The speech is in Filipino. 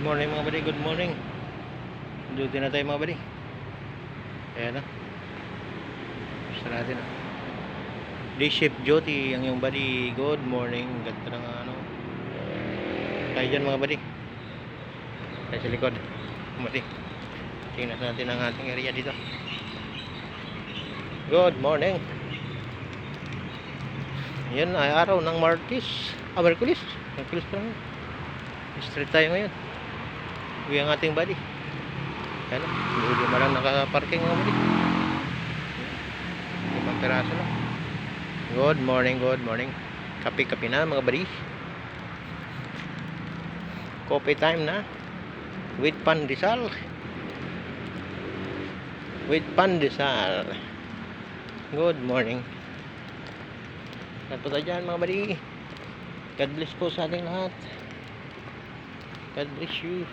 morning mga buddy, good morning. Duty na tayo mga buddy. Ayan na. Gusto natin na. Day shift duty ang yung buddy. Good morning. Ganda ng ano. Tayo dyan mga buddy. Tayo sa likod. Buddy. Tingnan natin ang ating area dito. Good morning. Yan ay araw ng Martes. Merkulis. Merkulis pa lang. Street tayo ngayon. Uwi ang ating buddy. Yan o. Hindi mo lang nakaparking mga buddy. 5 peraso lang. Good morning, good morning. Kape-kape na mga buddy. Coffee time na. With pandesal. With pandesal. Good morning. Saan po tayo dyan mga buddy. God bless po sa ating lahat. God bless you.